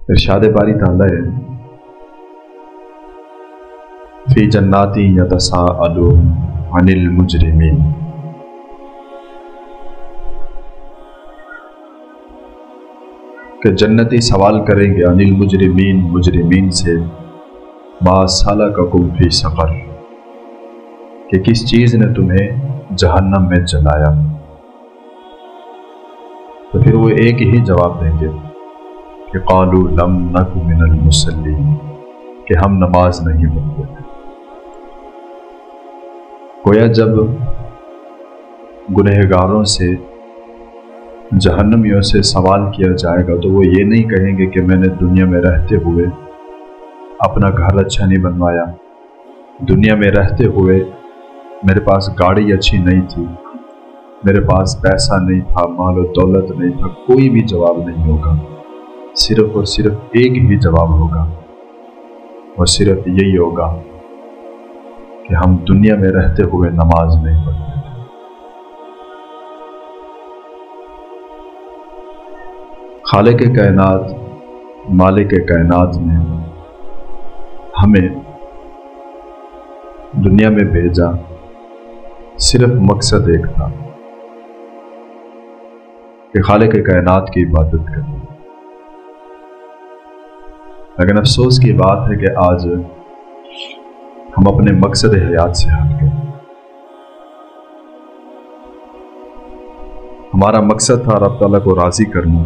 ارشاد باری تعالیٰ ہے فی جناتی یتساءلون عن المجرمین، کہ جنتی سوال کریں گے عن المجرمین، مجرمین سے، ما سلککم فی سقر، کہ کس چیز نے تمہیں جہنم میں جلایا؟ تو پھر وہ ایک ہی جواب دیں گے کہ قالوا لم نک من المصلین، کہ ہم نماز نہیں پڑھتے تھے۔ گویا جب گنہگاروں سے، جہنمیوں سے سوال کیا جائے گا تو وہ یہ نہیں کہیں گے کہ میں نے دنیا میں رہتے ہوئے اپنا گھر اچھا نہیں بنوایا، دنیا میں رہتے ہوئے میرے پاس گاڑی اچھی نہیں تھی، میرے پاس پیسہ نہیں تھا، مال و دولت نہیں تھا۔ کوئی بھی جواب نہیں ہوگا، صرف اور صرف ایک ہی جواب ہوگا، اور صرف یہی ہوگا کہ ہم دنیا میں رہتے ہوئے نماز نہیں پڑھتے تھے۔ خالق کائنات، مالک کائنات نے ہمیں دنیا میں بھیجا، صرف مقصد ایک تھا کہ خالق کائنات کی عبادت کریں۔ لیکن افسوس کی بات ہے کہ آج ہم اپنے مقصد حیات سے ہٹ گئے۔ ہمارا مقصد تھا رب تعالیٰ کو راضی کرنا،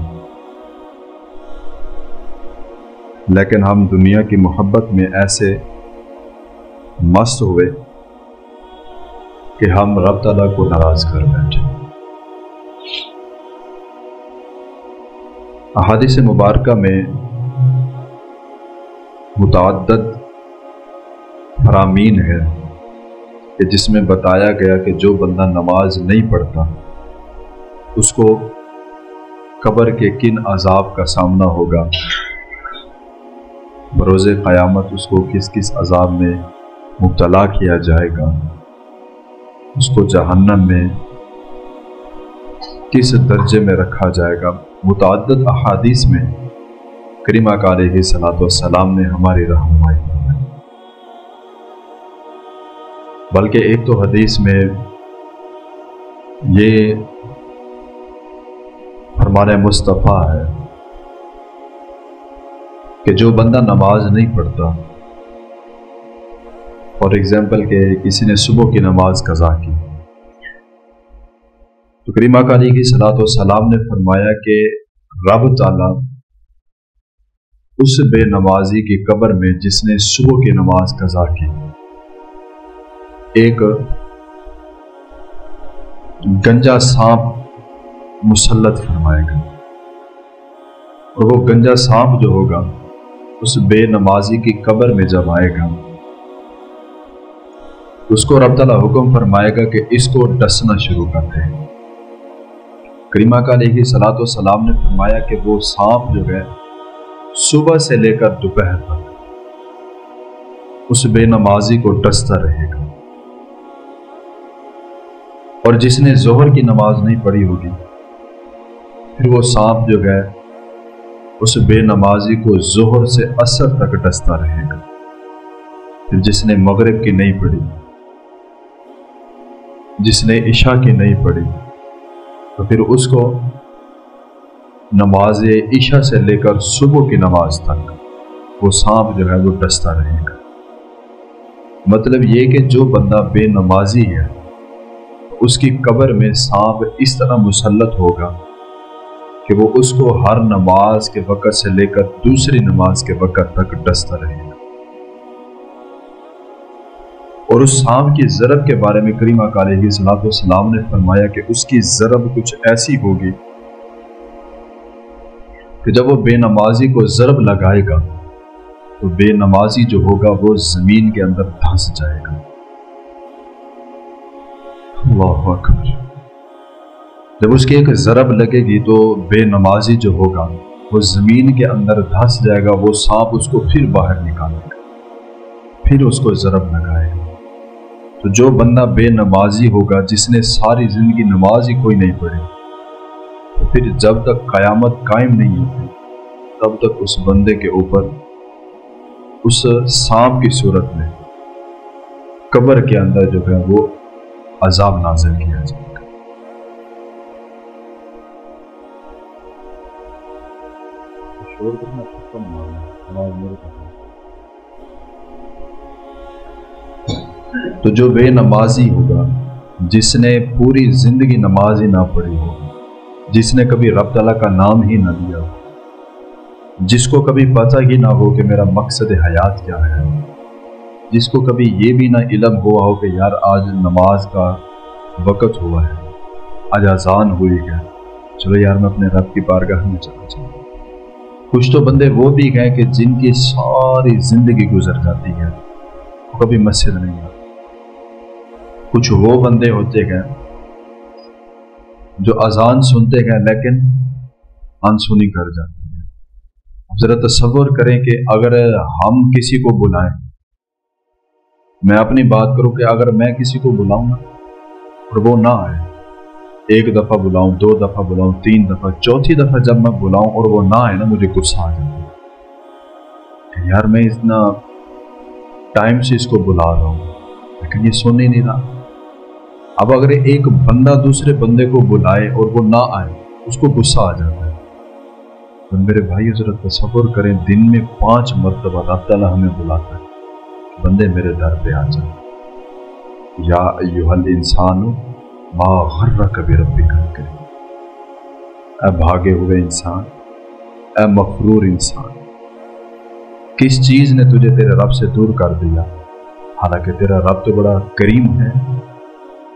لیکن ہم دنیا کی محبت میں ایسے مست ہوئے کہ ہم رب تعالیٰ کو ناراض کر بیٹھے۔ احادیث مبارکہ میں متعدد فرامین ہے کہ جس میں بتایا گیا کہ جو بندہ نماز نہیں پڑھتا اس کو قبر کے کن عذاب کا سامنا ہوگا، بروز قیامت اس کو کس کس عذاب میں مبتلا کیا جائے گا، اس کو جہنم میں کس درجے میں رکھا جائے گا۔ متعدد احادیث میں کریم آقا علیہ الصلوۃ والسلام نے ہماری رہنمائی فرمائی۔ بلکہ ایک تو حدیث میں یہ فرمان مصطفیٰ ہے کہ جو بندہ نماز نہیں پڑھتا، فار ایگزامپل کہ کسی نے صبح کی نماز قضا کی، تو کریم آقا علیہ الصلوۃ والسلام نے فرمایا کہ رب تعالیٰ اس بے نمازی کی قبر میں جس نے صبح کی نماز قضا کی، ایک گنجا سانپ مسلط فرمائے گا، اور وہ گنجا سانپ جو ہوگا اس بے نمازی کی قبر میں جب آئے گا، اس کو رب تعالیٰ حکم فرمائے گا کہ اس کو ڈسنا شروع کر دے۔ کریم آقا علیہ الصلوۃ والسلام نے فرمایا کہ وہ سانپ جو ہے صبح سے لے کر دوپہر تک اس بے نمازی کو ڈستا رہے گا، اور جس نے ظہر کی نماز نہیں پڑھی ہوگی پھر وہ سانپ جو ہے اس بے نمازی کو ظہر سے عصر تک ڈستا رہے گا۔ پھر جس نے مغرب کی نہیں پڑھی، جس نے عشاء کی نہیں پڑھی، تو پھر اس کو نماز عشاء سے لے کر صبح کی نماز تک وہ سانپ جو ہے وہ ڈستا رہے گا۔ مطلب یہ کہ جو بندہ بے نمازی ہے اس کی قبر میں سانپ اس طرح مسلط ہوگا کہ وہ اس کو ہر نماز کے وقت سے لے کر دوسری نماز کے وقت تک ڈستا رہے گا۔ اور اس سانپ کی ضرب کے بارے میں کریم آقا علیہ الصلوۃ والسلام نے فرمایا کہ اس کی ضرب کچھ ایسی ہوگی کہ جب وہ بے نمازی کو ضرب لگائے گا تو بے نمازی جو ہوگا وہ زمین کے اندر دھنس جائے گا۔ اللہ اکبر۔ جب اس کی ایک ضرب لگے گی تو بے نمازی جو ہوگا وہ زمین کے اندر دھنس جائے گا، وہ سانپ اس کو پھر باہر نکالے گا، پھر اس کو ضرب لگائے گا۔ تو جو بندہ بے نمازی ہوگا، جس نے ساری زندگی نماز ہی کوئی نہیں پڑھی، تو پھر جب تک قیامت قائم نہیں ہوتی तब तक उस बंदे के ऊपर उस सांप की सूरत में कब्र के अंदर जो है वो अजाब नाज़िल किया जाएगा। तो जो बेनमाजी होगा, जिसने पूरी जिंदगी नमाज ही ना पढ़ी हो, जिसने कभी रब तआला का नाम ही ना लिया, जिसको कभी पता ही ना हो कि मेरा मकसद हयात क्या है, जिसको कभी ये भी ना इल्म हुआ हो कि यार आज नमाज का वक़्त हुआ है, आज अज़ान हुई है, चलो यार मैं अपने रब की बारगाह में चला जाऊँ। कुछ तो बंदे वो भी हैं कि जिनकी सारी ज़िंदगी गुजर जाती है, वो कभी मस्जिद नहीं आते। कुछ वो बंदे होते हैं जो अजान सुनते हैं लेकिन अनसुनी कर जाते हैं। अब जरा तसव्वुर करें कि अगर हम किसी को बुलाएं, मैं अपनी बात करूं कि अगर मैं किसी को बुलाऊं और वो ना आए, एक दफा बुलाऊं, दो दफा बुलाऊं, तीन दफा, चौथी दफा जब मैं बुलाऊं और वो ना आए ना, मुझे गुस्सा आ जाता है। यार मैं इतना टाइम से इसको बुला रहा हूं लेकिन ये सुन ही नहीं रहा। अब अगर एक बंदा दूसरे बंदे को बुलाए और वो ना आए, उसको गुस्सा आ जाता है। तो मेरे भाई जरा तसव्वुर करें, दिन में 5 मरतबा रब तआला हमें बुलाता है, बंदे मेरे दर पे आ जाए। या अय्युहल इंसानु मा गर्रक बिरब्बिकल करीम, ऐ भागे हुए इंसान, ऐ मफरूर इंसान, किस चीज ने तुझे तेरे रब से दूर कर दिया? हालांकि तेरा रब तो बड़ा करीम है,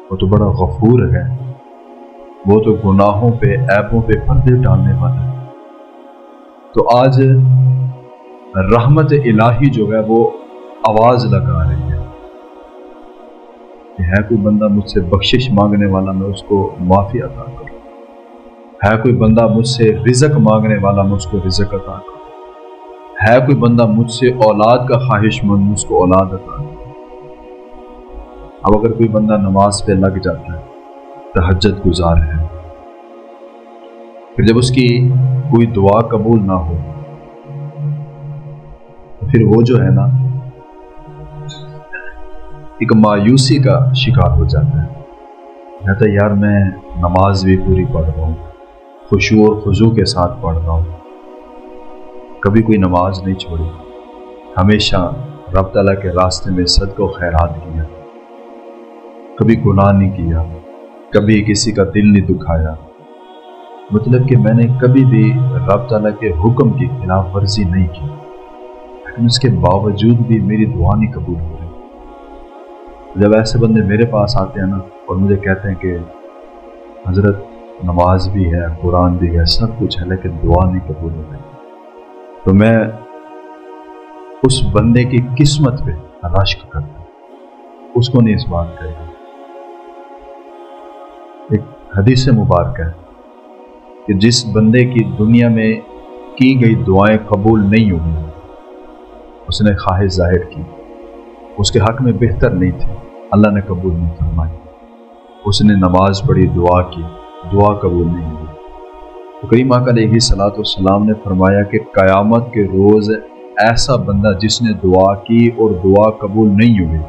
वो तो बड़ा गफूर है, वो तो गुनाहों पे, ऐबों पे पर्दे डालने वाला है। तो आज रहमत इलाही जो है वो आवाज लगा रही है कि है कोई बंदा मुझसे बख्शिश मांगने वाला, मैं उसको माफी अता करूं। है कोई बंदा मुझसे रिज़्क मांगने वाला, मैं उसको रिज़्क अता करूं। है कोई बंदा मुझसे औलाद का ख्वाहिशमंद, मैं उसको औलाद अता करूं। अब अगर कोई बंदा नमाज पे लग जाता है, तहज्जुद गुजार है, फिर जब उसकी कोई दुआ कबूल ना हो तो फिर वो जो है ना एक मायूसी का शिकार हो जाता है। कहता है यार मैं नमाज भी पूरी पढ़ रहा हूँ, खुशू और खुजू के साथ पढ़ रहा हूँ, कभी कोई नमाज नहीं छोड़ी, हमेशा रब तआला के रास्ते में सदका और खैरात किया, कभी गुनाह नहीं किया, कभी किसी का दिल नहीं दुखाया। मतलब कि मैंने कभी भी रब तआला के हुक्म की खिलाफ वर्जी नहीं की, लेकिन उसके बावजूद भी मेरी दुआ नहीं कबूल हो रही। जब ऐसे बंदे मेरे पास आते हैं ना और मुझे कहते हैं कि हजरत नमाज भी है, कुरान भी है, सब कुछ है, लेकिन दुआ नहीं कबूल हो रही, तो मैं उस बंदे की किस्मत पे रश्क करता हूँ, उसको नहीं इस बात कहेगा। एक हदीस मुबारक है कि जिस बंदे की दुनिया में की गई दुआएं कबूल नहीं हुई, उसने ख्वाहिश जाहिर की, उसके हक में बेहतर नहीं थी, अल्लाह ने कबूल नहीं फरमाई, उसने नमाज पढ़ी, दुआ की, दुआ कबूल नहीं हुई। तो करीम आका अलैहिस्सलातु वस्सलाम ने फरमाया कि क़यामत के रोज़ ऐसा बंदा जिसने दुआ की और दुआ कबूल नहीं हुई,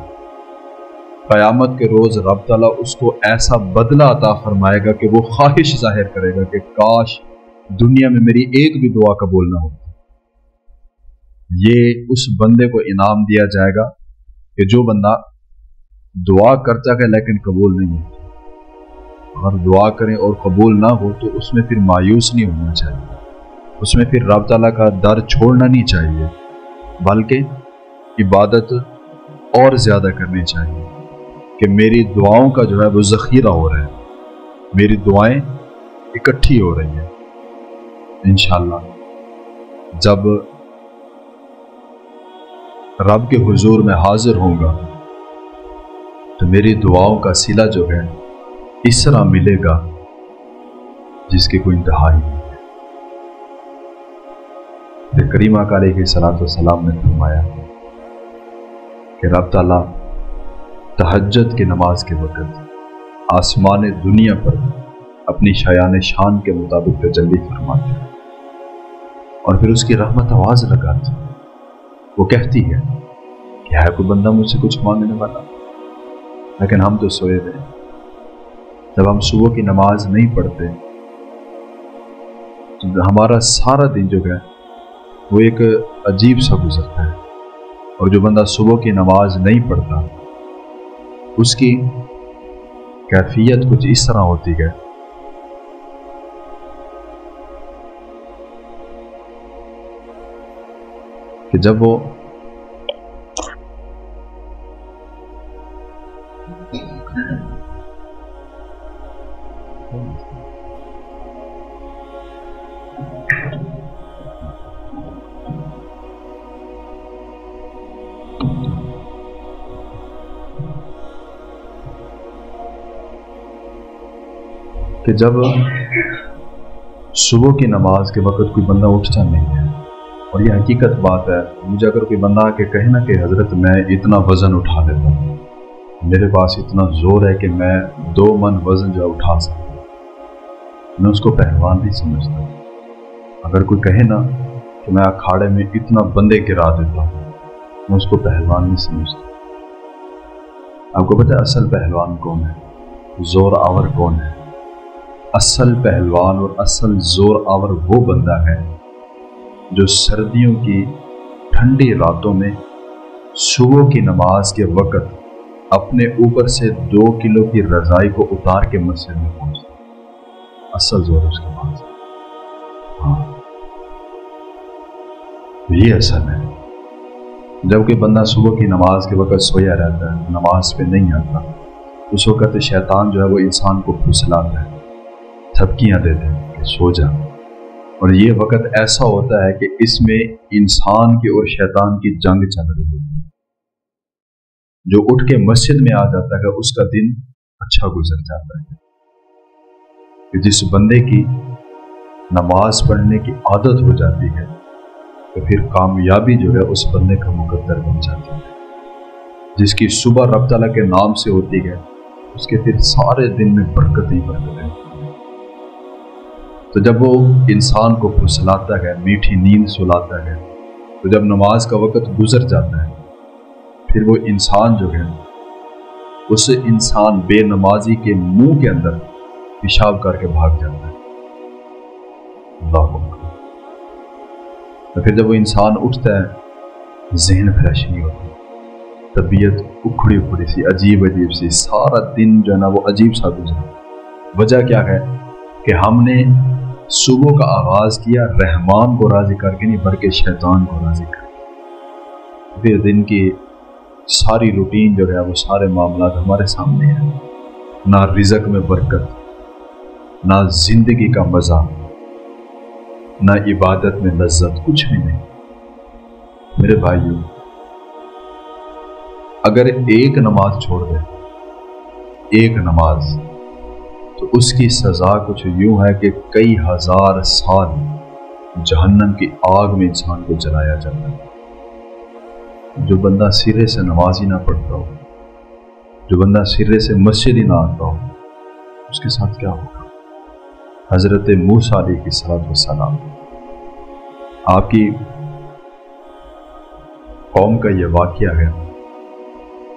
क़यामत के रोज़ रब तआला उसको ऐसा बदला अता फरमाएगा कि वो ख्वाहिश जाहिर करेगा कि काश दुनिया में मेरी एक भी दुआ कबूल ना होती। ये उस बंदे को इनाम दिया जाएगा कि जो बंदा दुआ करता है लेकिन कबूल नहीं होती। अगर दुआ करें और कबूल ना हो तो उसमें फिर मायूस नहीं होना चाहिए, उसमें फिर रब तआला का दर छोड़ना नहीं चाहिए, बल्कि इबादत और ज़्यादा करनी चाहिए कि मेरी दुआओं का जो है वो ज़ख़ीरा हो रहा है, मेरी दुआएं इकट्ठी हो रही हैं। इंशाअल्लाह जब रब के हुजूर में हाजिर होऊंगा तो मेरी दुआओं का सिला जो है इस तरह मिलेगा जिसकी कोई इंतहा ही नहीं है। करीम आका अलैहिस्सलातु वस्सलाम ने फरमाया कि रब तआला तहज्जुद की नमाज के वक़्त आसमान दुनिया पर अपनी शायान शान के मुताबिक तजल्ली फरमाते हैं। और फिर उसकी रहमत आवाज़ लगाती, वो कहती है कि है कोई बंदा मुझसे कुछ मांगने वाला, लेकिन हम तो सोए रहे। जब हम सुबह की नमाज नहीं पढ़ते तो हमारा सारा दिन जो है वो एक अजीब सा गुजरता है। और जो बंदा सुबह की नमाज नहीं पढ़ता उसकी कैफियत कुछ इस तरह होती है कि जब वो कि जब सुबह की नमाज के वक़्त कोई बंदा उठता नहीं है, और ये हकीकत बात है। मुझे अगर कोई बंदा आके कहे ना कि हज़रत मैं इतना वज़न उठा लेता हूँ, मेरे पास इतना ज़ोर है कि मैं 2 मन वज़न जो उठा सकता हूँ, मैं उसको पहलवान नहीं समझता। अगर कोई कहे ना कि मैं अखाड़े में इतना बंदे गिरा देता हूँ, मैं उसको पहलवान नहीं समझता। आपको पता है असल पहलवान कौन है, ज़ोर आवर कौन है? असल पहलवान और असल ज़ोर आवर वो बंदा है जो सर्दियों की ठंडी रातों में सुबह की नमाज के वक़्त अपने ऊपर से 2 किलो की रज़ाई को उतार के मस्जिद में पहुंचता। असल जोर उसके पास। हाँ, ये असल है। जब कोई बंदा सुबह की नमाज के वक़्त सोया रहता है, नमाज पे नहीं आता, उस वक़्त शैतान जो है वो इंसान को फुसलाता है, थपकियाँ देते हैं कि सो जा। और ये वक़्त ऐसा होता है कि इसमें इंसान की और शैतान की जंग चल रही है। जो उठ के मस्जिद में आ जाता है उसका दिन अच्छा गुजर जाता है। कि जिस बंदे की नमाज पढ़ने की आदत हो जाती है तो फिर कामयाबी जो है उस बंदे का मुकद्दर बन जाती है। जिसकी सुबह रब तआला के नाम से होती है उसके फिर सारे दिन में बरकत ही बरकत है। तो जब वो इंसान को फुसलाता है, मीठी नींद सुलाता है, तो जब नमाज का वक़्त गुजर जाता है फिर वो इंसान जो है उस इंसान बेनमाजी के मुंह के अंदर पेशाब करके भाग जाता है। अल्लाह अकबर। तो फिर जब वो इंसान उठता है ज़हन फ्रेश नहीं होता, तबीयत उखड़ी उखड़ी सी, अजीब अजीब सी, सारा दिन जो है ना वो अजीब सा गुजरा। वजह क्या है कि हमने सुबह का आगाज किया रहमान को राजी करके नहीं बल्कि शैतान को राजी करके। फिर दिन की सारी रूटीन जो है वो सारे मामला हमारे सामने है। ना रिज़्क में बरकत, ना जिंदगी का मज़ा, ना इबादत में लज्जत, कुछ भी नहीं। मेरे भाइयों, अगर एक नमाज छोड़ दे, एक नमाज, तो उसकी सज़ा कुछ यूं है कि कई हजार साल जहन्नम की आग में इंसान को जलाया जाता है। जो बंदा सिरे से नमाज ही ना पढ़ता हो, जो बंदा सिरे से मस्जिद ही ना आता हो, उसके साथ क्या होगा? हज़रत मूसा अलैहिस्सलाम, आपकी कौम का यह वाक़या है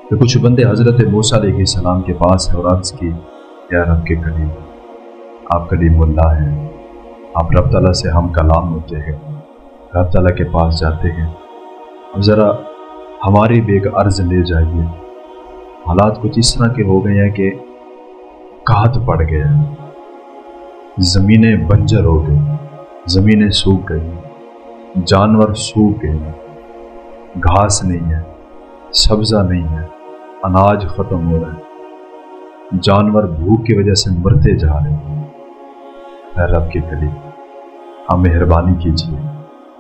कि कुछ बंदे हज़रत मूसा अलैहिस्सलाम के पास है और अर्ज़ की, या रब के करीम, आप कलीमुल्लाह हैं, आप रब तआला से हम कलाम होते हैं, रब तआला के पास जाते हैं, अब ज़रा हमारी भी एक अर्ज़ ले जाइए। हालात कुछ इस तरह के हो गए हैं कि काहत पड़ गया, ज़मीनें बंजर हो गई, ज़मीनें सूख गई, जानवर सूख गए, घास नहीं है, सब्ज़ा नहीं है, अनाज ख़त्म हो रहा है, जानवर भूख की वजह से मरते जा रहे हैं। रब के करीब आप मेहरबानी कीजिए,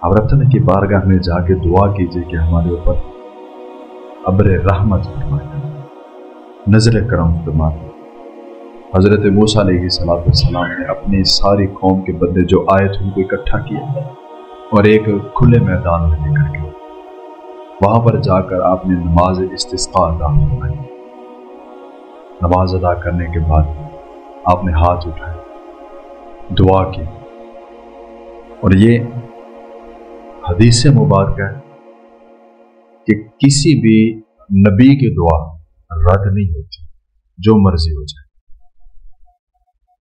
आप रब तआला की बारगाह में जाके दुआ कीजिए कि हमारे ऊपर अब्र रहमत फरमाए, नज़र करम फरमाए। हज़रत मूसा अलैहिस्सलाम ने अपनी सारी कौम के बंदे जो आए थे उनको इकट्ठा किया और एक खुले मैदान में लेकर गए। वहां पर जाकर आपने नमाज इस्तिस्क़ा अदा फरमाई। नमाज अदा करने के बाद आपने हाथ उठाए, दुआ की, और ये हदीस मुबारक है कि किसी भी नबी की दुआ रद्द नहीं होती, जो मर्जी हो जाए।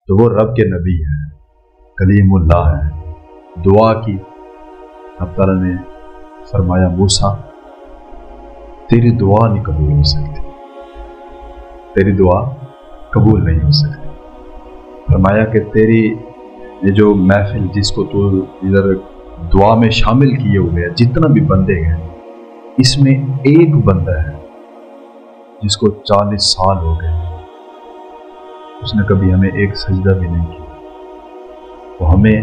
तो वो रब के नबी है, कलीमुल्लाह है। दुआ की अल्लाह ताला ने फरमाया, मूसा तेरी दुआ नहीं कबूल हो सकती, तेरी दुआ कबूल नहीं हो सकती। फरमाया कि तेरी ये जो महफिल जिसको तू इधर दुआ में शामिल किए हुए हैं, जितना भी बंदे हैं, इसमें एक बंदा है जिसको 40 साल हो गए, उसने कभी हमें एक सजदा भी नहीं किया, वो हमें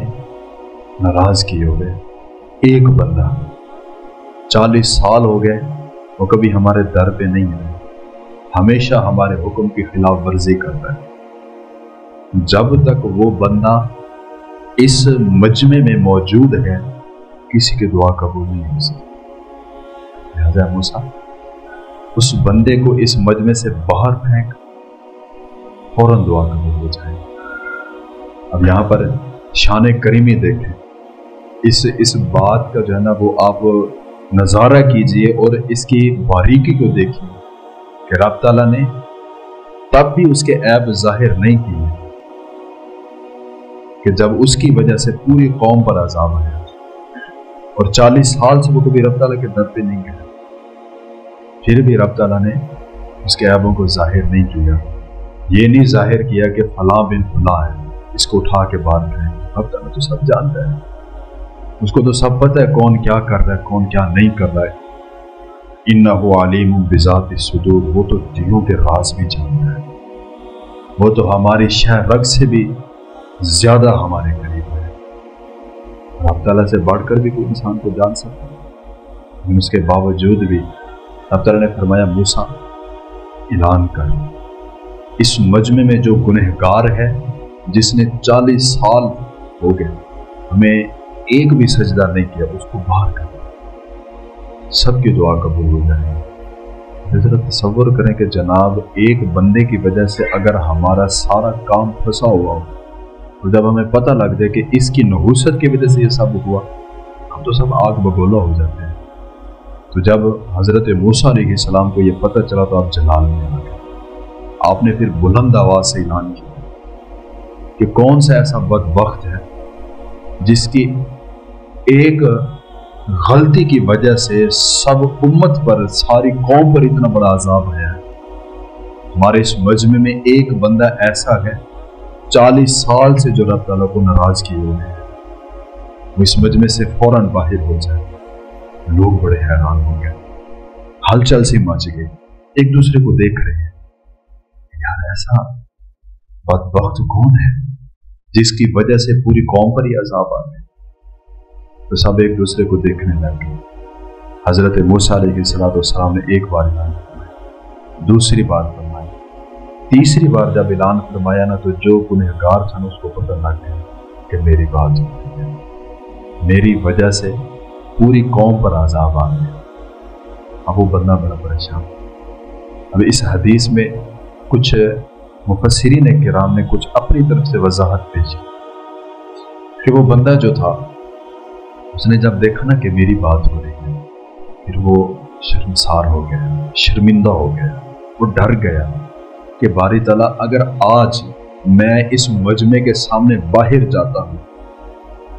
नाराज किए हुए। एक बंदा 40 साल हो गए, वो कभी हमारे दर पे नहीं आए, हमेशा हमारे हुक्म की खिलाफ वर्जी करता है। जब तक वो बंदा इस मजमे में मौजूद है, किसी की दुआ कबूल नहीं हो सकती। लिहाजा मूसा उस बंदे को इस मजमे से बाहर फेंक, फौरन दुआ कबूल हो जाए। अब यहाँ पर शान करीमी देखें, इस बात का जो है ना वो आप नज़ारा कीजिए और इसकी बारीकी को देखिए कि रब ताला ने तब भी उसके ऐब जाहिर नहीं किए कि जब उसकी वजह से पूरी कौम पर अजाब आया, और 40 साल से वो कभी रब ताला के दर पे नहीं गया, फिर भी रब ताला ने उसके ऐबों को जाहिर नहीं किया। ये नहीं जाहिर किया कि फला बिन फला है, इसको उठा के बात करें। रब ताला तो सब जानता है, उसको तो सब पता है कौन क्या कर रहा है, कौन क्या नहीं कर रहा है। इन्नहु अलीमुम बिज़ाति सुदूर, वो तो दिलों के राज भी जानता है, वो तो हमारी शह रग से भी ज्यादा हमारे करीब है। रब ताला से बढ़कर भी कोई इंसान को जान सकता है, लेकिन उसके बावजूद भी रब ताला ने फरमाया, मूसा ऐलान कर, इस मजमे में जो गुनहगार है, जिसने 40 साल हो गए हमें एक भी सजदा नहीं किया, उसको बाहर कर, सबकी दुआ कबूल हो जाए। जरा तसव्वुर करें कि जनाब एक बंदे की वजह से अगर हमारा सारा काम फंसा हुआ हो, तो जब हमें पता लग जाए कि इसकी नहूसत की वजह से ये सब हुआ, हम तो सब आग बगोला हो जाते हैं। तो जब हजरत मूसा अलैहिस्सलाम को ये पता चला तो आप जलाल में आ गए। आपने फिर बुलंद आवाज से ऐलान किया कि कौन सा ऐसा बदबख्त है जिसकी एक गलती की वजह से सब उम्मत पर, सारी कौम पर इतना बड़ा अजाब आया है। हमारे इस मजमे में एक बंदा ऐसा है 40 साल से जो रब ताला को नाराज किए हुए हैं, वो इस मजमे से फौरन बाहर हो जाए। लोग बड़े हैरान हो गए, हलचल सी मच गई, एक दूसरे को देख रहे हैं, यार ऐसा बदबख्त कौन है जिसकी वजह से पूरी कौम पर ही अजाब आ गए। तो सब एक दूसरे को देखने लग गए। हजरत मूसा अलैहिस्सलाम ने एक बार ऐलान फरमाया, दूसरी बार फरमाया, तीसरी बार जब ऐलान फरमाया ना, तो जो गुनहगार था उसको पता लग गया कि मेरी बात सुनी है, मेरी वजह से पूरी कौम पर अजाब आ गया। अब वो बंदा बड़ा परेशान। अब इस हदीस में कुछ मुफस्सिरीन किराम ने कुछ अपनी तरफ से वजाहत पेश की कि वो बंदा जो था, उसने जब देखा ना कि मेरी बात हो रही है, फिर वो शर्मसार हो गया, शर्मिंदा हो गया, वो डर गया कि बारी ताला अगर आज मैं इस मजमे के सामने बाहर जाता हूँ,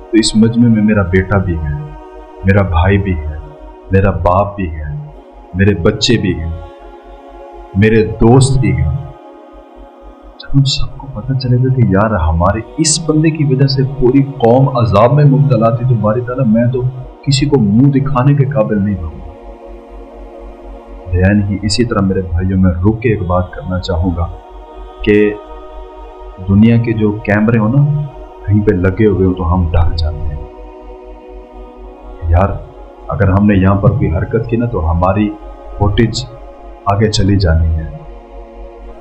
तो इस मजमे में मेरा बेटा भी है, मेरा भाई भी है, मेरा बाप भी है, मेरे बच्चे भी हैं, मेरे दोस्त भी हैं। जब उन सबको पता चलेगा कि यार हमारे इस बंदे की वजह से पूरी कौम अजाब में मुब्तला थी, तो बारी ताला मैं तो किसी को मुंह दिखाने के काबिल नहीं रहूंगा। बयान ही इसी तरह मेरे भाइयों, में रुक के एक बात करना चाहूंगा कि दुनिया के जो कैमरे हो ना, कहीं पे लगे हुए हो तो हम डर जाते हैं यार। अगर हमने यहाँ पर कोई हरकत की ना, तो हमारी फुटेज आगे चली जानी है,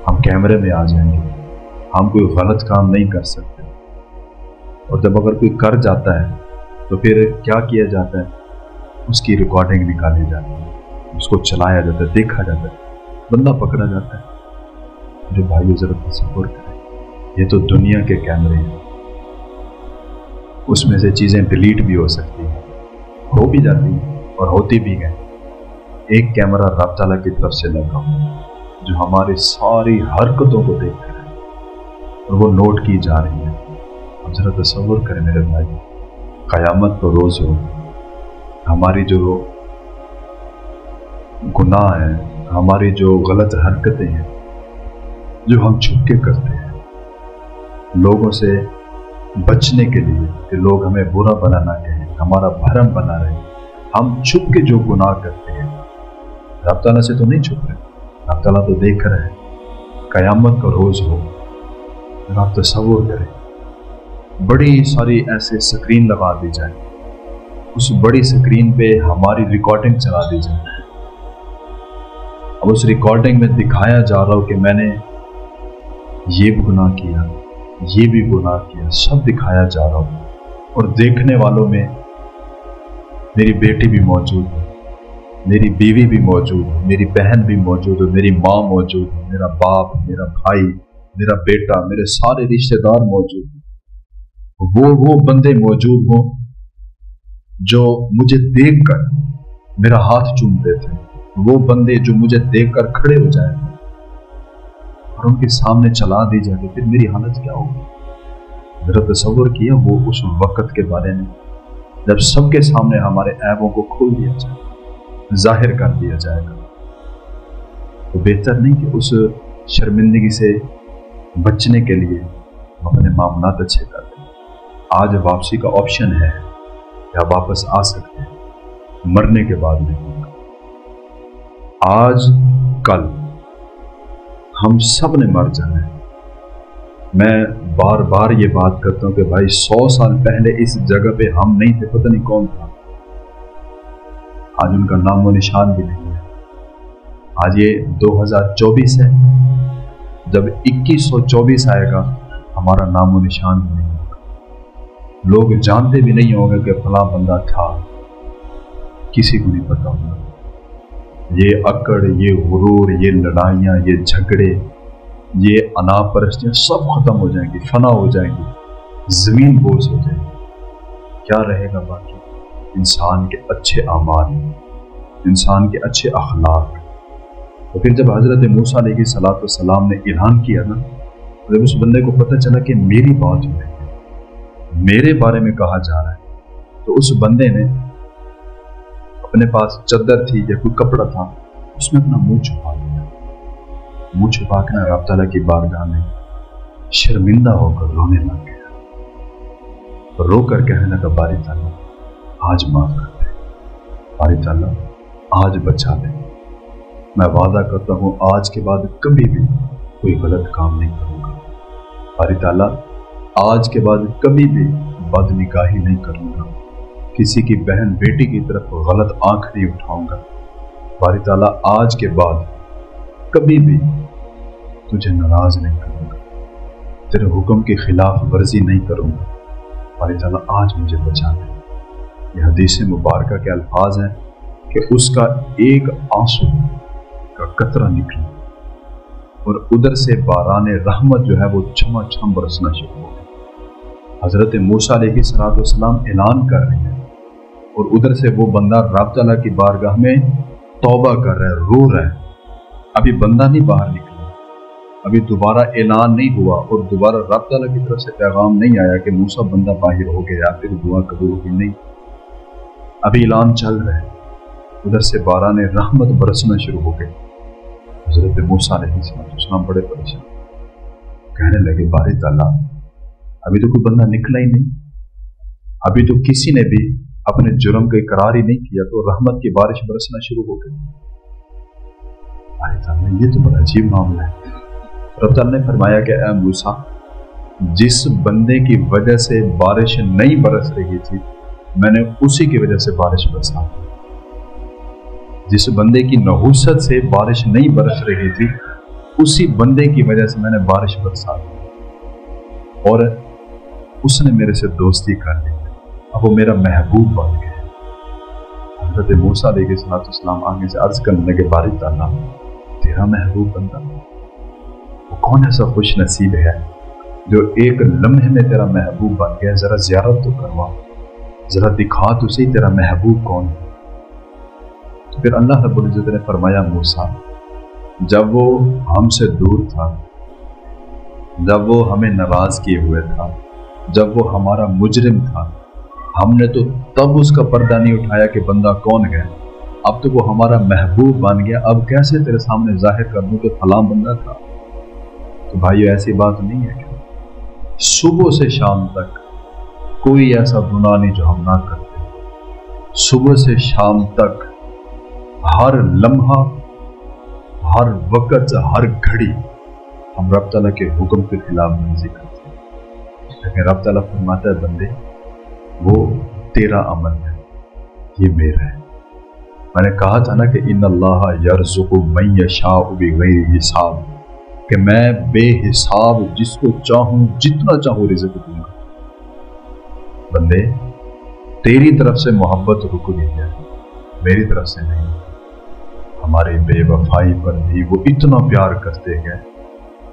हम कैमरे में आ जाएंगे, हम कोई गलत काम नहीं कर सकते। और जब अगर कोई कर जाता है तो फिर क्या किया जाता है, उसकी रिकॉर्डिंग निकाली जाती है, उसको चलाया जाता है, देखा जाता है, बंदा पकड़ा जाता है। जो भाइयों जरा तसव्वुर करें, ये तो दुनिया के कैमरे हैं, उसमें से चीजें डिलीट भी हो सकती हैं, हो भी जाती और होती भी है। एक कैमरा रब ताला की तरफ से लगा जो हमारी सारी हरकतों को देख रहा है और वो नोट की जा रही है। अब जरा तसव्वुर करें मेरे भाई, क़यामत को रोज हो, हमारी जो गुनाह है, हमारी जो गलत हरकतें हैं जो हम छुप के करते हैं लोगों से बचने के लिए कि लोग हमें बुरा भला ना कहें, हमारा भरम बना रहे, हम छुप के जो गुनाह करते हैं रब ताला से तो नहीं छुप रहे, रब ताला तो देख रहे हैं। क़यामत का रोज हो, आप तसव्वुर करें बड़ी सारी ऐसे स्क्रीन लगा दी जाए, उस बड़ी स्क्रीन पे हमारी रिकॉर्डिंग चला दी जाए। अब उस रिकॉर्डिंग में दिखाया जा रहा हो कि मैंने ये भी गुनाह किया, ये भी गुनाह किया, सब दिखाया जा रहा हो और देखने वालों में मेरी बेटी भी मौजूद है, मेरी बीवी भी मौजूद है, मेरी बहन भी मौजूद है, मेरी माँ मौजूद है, मेरा बाप, मेरा भाई, मेरा बेटा, मेरे सारे रिश्तेदार मौजूद हैं। वो बंदे मौजूद हों जो मुझे देखकर मेरा हाथ चूमते थे, वो बंदे जो मुझे देखकर खड़े हो जाए और उनके सामने चला दी जाए, फिर मेरी हालत क्या होगी। जरा तसव्वुर किया वो उस वक्त के बारे में जब सबके सामने हमारे ऐबों को खोल दिया जाए, जाहिर कर दिया जाएगा। तो बेहतर नहीं कि उस शर्मिंदगी से बचने के लिए हम अपने मामलात अच्छे कर दें। आज वापसी का ऑप्शन है, या वापस आ सकते हैं, मरने के बाद नहीं। आज कल हम सब ने मर जाना है। मैं बार बार ये बात करता हूं कि भाई 100 साल पहले इस जगह पे हम नहीं थे, पता नहीं कौन था। आज उनका नाम व निशान भी नहीं है। आज ये 2024 है, जब 2124 आएगा हमारा नाम व निशान भी नहीं होगा। लोग जानते भी नहीं होंगे कि फलां बंदा था, किसी को नहीं पता होगा। ये अकड़, ये गुरूर, ये लड़ाइयाँ, ये झगड़े, ये अनापरस्तियाँ सब खत्म हो जाएंगी, फना हो जाएंगी, जमीन बोझ हो जाएगी। क्या रहेगा बाकी? इंसान के अच्छे आमाल, इंसान के अच्छे अखलाक। तो फिर जब हजरत मूसा अलैहिस्सलाम ने ऐलान किया ना, जब उस बंदे को पता चला कि मेरी बात हो रही है, मेरे बारे में कहा जा रहा है, तो उस बंदे ने अपने पास चद्दर थी या कोई कपड़ा था, उसमें अपना मुंह छुपा लिया। मुंह छुपा के रब ताला की बारगाह में शर्मिंदा होकर रोने लग गया। रो कर कहने लगा, बारी ताला आज माफ कर दे, बारी ताला आज बचा ले। मैं वादा करता हूं आज के बाद कभी भी कोई गलत काम नहीं करूंगा। बारी ताला आज के बाद कभी भी बदनिगाही नहीं करूंगा, किसी की बहन बेटी की तरफ गलत आंख नहीं उठाऊंगा। बारी ताला आज के बाद कभी भी तुझे नाराज नहीं करूंगा, तेरे हुक्म की खिलाफ वर्जी नहीं करूंगा। बारी ताला आज मुझे बचा ले। यह हदीस मुबारका के अल्फाज हैं कि उसका एक आंसू का कतरा निकला और उधर से बाराने रहमत जो है वो छमाछम बरसना शुरू हो गया। हजरत मूसा अलैहिस्सलाम ऐलान कर रहे हैं और उधर से वो बंदा रब ताला की बारगाह में तौबा कर रहा है, रो रहा है। अभी बंदा नहीं बाहर निकला, अभी दोबारा ऐलान नहीं हुआ और दोबारा रब ताला की तरफ से पैगाम नहीं आया कि मूसा बंदा बाहर हो गया, फिर दुआ कबूल होगी, नहीं। अभी ऐलान चल रहा है, उधर से बाराने रहमत बरसना शुरू हो गई। हजरत मूसा अलैहिस्सलाम बड़े परेशान, कहने लगे, बारी ताला अभी तो कोई बंदा निकला ही नहीं, अभी तो किसी ने भी अपने जुर्म का इकरार ही नहीं किया, तो रहमत की बारिश बरसना शुरू हो गई। ये तो बड़ा अजीब मामला है। रब ताला ने फरमाया कि ऐ मूसा, जिस बंदे की वजह से बारिश नहीं बरस रही थी, मैंने उसी की वजह से बारिश बरसा। जिस बंदे की नहुसत से बारिश नहीं बरस रही थी, उसी बंदे की वजह से मैंने बारिश बरसा दी और उसने मेरे से दोस्ती कर ली। अब वो मेरा महबूब बन गया। हज़रत मूसा अलैहिस्सलाम आगे से अर्ज करने लगे, बारी ताला तेरा महबूब बंदा, वो कौन ऐसा खुश नसीब है जो एक लम्हे में तेरा महबूब बन गया, जरा ज़ियारत तो करवा, ذرا دکھا تو صحیح تیرا محبوب کون ہے۔ تو پھر اللہ رب العزت نے فرمایا موسیٰ جب وہ ہم سے دور تھا، جب وہ ہمیں ناراض کیے ہوئے تھا، جب وہ ہمارا مجرم تھا، ہم نے تو تب اس کا پردہ نہیں اٹھایا کہ بندہ کون ہے، اب تو وہ ہمارا محبوب بن گیا، اب کیسے تیرے سامنے ظاہر کر دوں کہ فلاں بندہ تھا۔ تو بھائیو ایسی بات نہیں ہے کہ صبح سے شام تک کوئی ایسا گناہ نہیں جو ہم نہ کرتے، صبح سے شام تک ہر لمحہ، ہر وقت، ہر گھڑی ہم رب تعالیٰ کے حکم کے خلاف ورزی کرتے ہیں، لیکن رب تعالیٰ فرماتا ہے بندے وہ تیرا عمل ہے، یہ میرا ہے۔ میں نے کہا تھا نا کہ ان اللہ یرزق من یشاء بغیر حساب، کہ میں بے حساب جس کو چاہوں جتنا چاہوں رزق دوں گا۔ بندے تیری طرف سے محبت رک گئی ہے، میری طرف سے نہیں۔ ہماری بے وفائی پر بھی وہ اتنا پیار کرتے ہیں،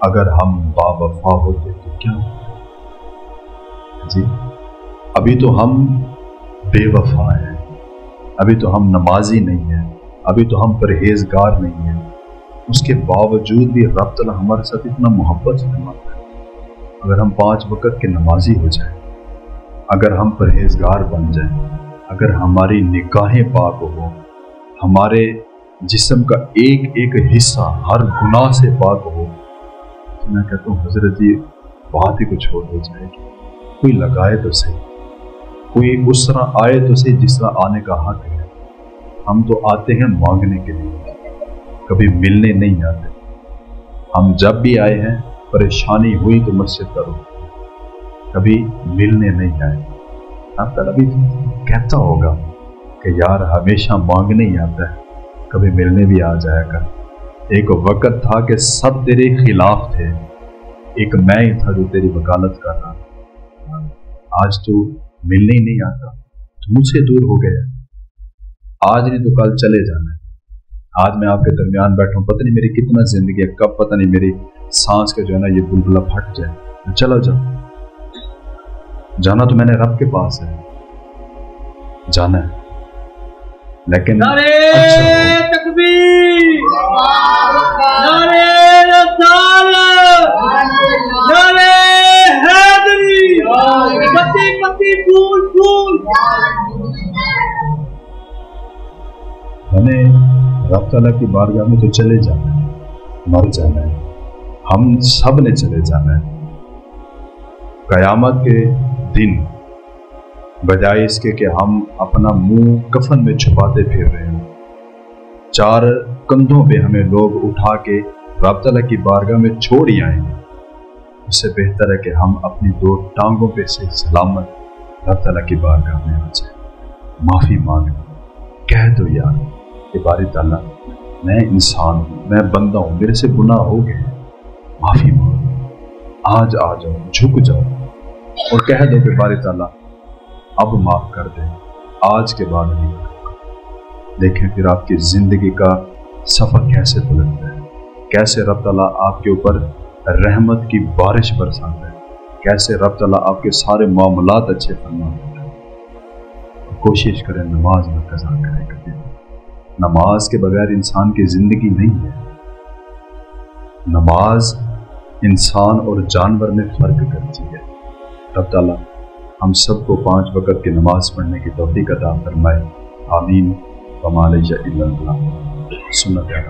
اگر ہم با وفا ہوتے تو کیا جی؟ ابھی تو ہم بے وفا ہیں، ابھی تو ہم نمازی نہیں ہیں، ابھی تو ہم پرہیزگار نہیں ہیں، اس کے باوجود بھی رب تعالیٰ ہمارے ساتھ اتنا محبت فرماتا ہے۔ اگر ہم 5 وقت کے نمازی ہو جائیں، اگر ہم پرہیزگار بن جائیں، اگر ہماری نگاہیں پاک ہو، ہمارے جسم کا ایک ایک حصہ ہر گناہ سے پاک ہو، تو میں کہتا ہوں حضرت یہ بات ہی کچھ اور ہو جائے گی۔ کوئی لگائے تو صحیح، کوئی اس طرح آئے تو صحیح جس طرح آنے کا حق ہے۔ ہم تو آتے ہیں مانگنے کے لیے، کبھی ملنے نہیں آتے۔ ہم جب بھی آئے ہیں پریشانی ہوئی تو مسجد کرو، کبھی ملنے نہیں آئے۔ آپ تعالیٰ بھی کہتا ہوگا کہ یار ہمیشہ مانگنے ہی آتا ہے، کبھی ملنے بھی آ جایا کر۔ ایک وقت تھا کہ سب تیرے خلاف تھے، ایک میں ہی تھا جو تیری وکالت کر رہا تھا۔ آج تو ملنے ہی نہیں آتا، تو مجھ سے دور ہو گیا۔ آج نہیں تو کل چلے جانا ہے۔ آج میں آپ کے درمیان بیٹھا ہوں، پتہ نہیں میری کتنا زندگی ہے، کب پتہ نہیں میری سانس کا جو ہے نا یہ بلبلہ پھٹ جائے۔ چلا جاؤ، جانا تو میں نے رب کے پاس ہے، جانا ہے، لیکن نعرے تکبیر، نعرے رسالت، نعرے حیدری، پتی پتی پھول پھول۔ میں نے رب تعالیٰ کی بارگاہ میں تو چلے جانا ہے، مر جانا ہے، ہم سب نے چلے جانا ہے۔ قیامت کے دن بجائے اس کے کہ ہم اپنا منہ کفن میں چھپاتے پھر رہے ہیں، 4 کندھوں پہ ہمیں لوگ اٹھا کے رب تعالیٰ کی بارگاہ میں چھوڑ ہی آئیں گے، اس سے بہتر ہے کہ ہم اپنی 2 ٹانگوں پہ سے سلامت رب تعالیٰ کی بارگاہ میں آ جائیں، معافی مانگ کہہ دو یار کہ باری تعالیٰ میں انسان ہوں، میں بندہ ہوں، میرے سے گناہ ہو گئے، معافی مانگ، آج آ جاؤ، جھک جاؤ اور کہہ دو کہ باری تعالیٰ اب معاف کر دیں، آج کے بعد نہیں کروں۔ دیکھیں پھر آپ کی زندگی کا سفر کیسے پلٹتا ہے، کیسے رب تعالیٰ آپ کے اوپر رحمت کی بارش برساتا ہے، کیسے رب تعالیٰ آپ کے سارے معاملات اچھے فرماتا ہے۔ کوشش کریں نماز میں قضا کریں، کبھی نماز کے بغیر انسان کی زندگی نہیں ہے۔ نماز انسان اور جانور میں فرق کرتی ہے۔ رب تعالیٰ ہم سب کو 5 وقت کی نماز پڑھنے کی توفیق عطا فرمائے، آمین۔ وما علیہ الا البلاغ۔ سنت ہے۔